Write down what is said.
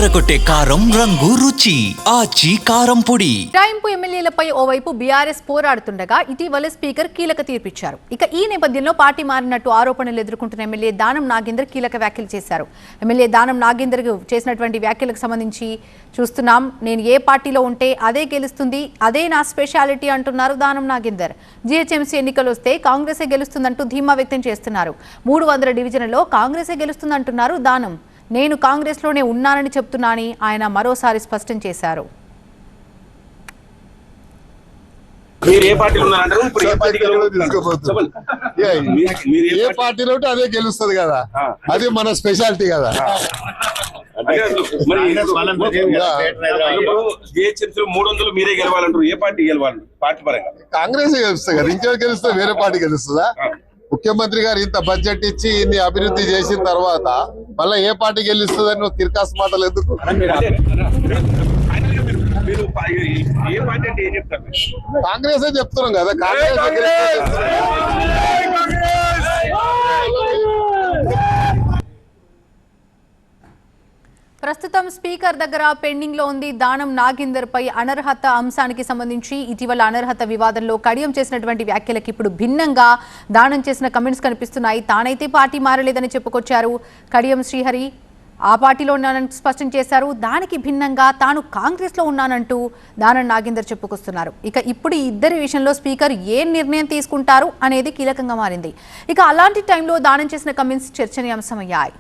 అదరగొట్టే కారం రంగు రుచి ఆచి కారం పొడి. రాయింపు ఎమ్మెల్యేలపై ఓవైపు బీఆర్ఎస్ పోరాడుతుండగా ఇటీవల స్పీకర్ కీలక తీర్పిచ్చారు. ఇక ఈ నేపథ్యంలో పార్టీ మారినట్టు ఆరోపణలు ఎదుర్కొంటున్న ఎమ్మెల్యే దానం నాగేందర్ కీలక వ్యాఖ్యలు చేశారు. ఎమ్మెల్యే దానం నాగేందర్ చేసినటువంటి వ్యాఖ్యలకు సంబంధించి చూస్తున్నాం. నేను ఏ పార్టీలో ఉంటే అదే గెలుస్తుంది, అదే నా స్పెషాలిటీ అంటున్నారు దానం నాగేందర్. జీహెచ్ఎంసీ ఎన్నికలు వస్తే కాంగ్రెసే గెలుస్తుందంటూ ధీమా వ్యక్తం చేస్తున్నారు. 300 డివిజన్లలో కాంగ్రెసే గెలుస్తుందంటున్నారు దానం. నేను కాంగ్రెస్లోనే ఉన్నానని చెప్తున్నానని ఆయన మరోసారి స్పష్టం చేశారు. ఏ పార్టీలో అదే గెలుస్తుంది కదా, అది మన స్పెషాలిటీ కదా. మీరే గెలవాలంటారు, ఏ పార్టీ గెలవాలి? పార్టీ పరంగా కాంగ్రెస్ గెలుస్తుంది కదా, ఇంకెవరు గెలుస్తుంది? వేరే పార్టీ గెలుస్తుందా? ముఖ్యమంత్రి గారు ఇంత బడ్జెట్ ఇచ్చి ఇన్ని అభివృద్ధి చేసిన తర్వాత మళ్ళీ ఏ పార్టీ గెలుస్తుందని నువ్వు తిరకాసు మాటలు ఎందుకు? కాంగ్రెస్ చెప్తున్నాం కదా. ప్రస్తుతం స్పీకర్ దగ్గర పెండింగ్ లో ఉంది దానం నాగేందర్ పై అనర్హత అంశానికి సంబంధించి ఇటీవల అనర్హత వివాదంలో కడియం చేసినటువంటి వ్యాఖ్యలకు ఇప్పుడు భిన్నంగా దానం చేసిన కమెంట్స్ కనిపిస్తున్నాయి. తానైతే పార్టీ మారలేదని చెప్పుకొచ్చారు కడియం శ్రీహరి. ఆ పార్టీలో ఉన్నానని స్పష్టం చేశారు. దానికి భిన్నంగా తాను కాంగ్రెస్ లో ఉన్నానంటూ దానం నాగేందర్ చెప్పుకొస్తున్నారు. ఇక ఇప్పుడు ఈ ఇద్దరి విషయంలో స్పీకర్ ఏ నిర్ణయం తీసుకుంటారు అనేది కీలకంగా మారింది. ఇక అలాంటి టైంలో దానం చేసిన కమెంట్స్ చర్చనీయాంశమయ్యాయి.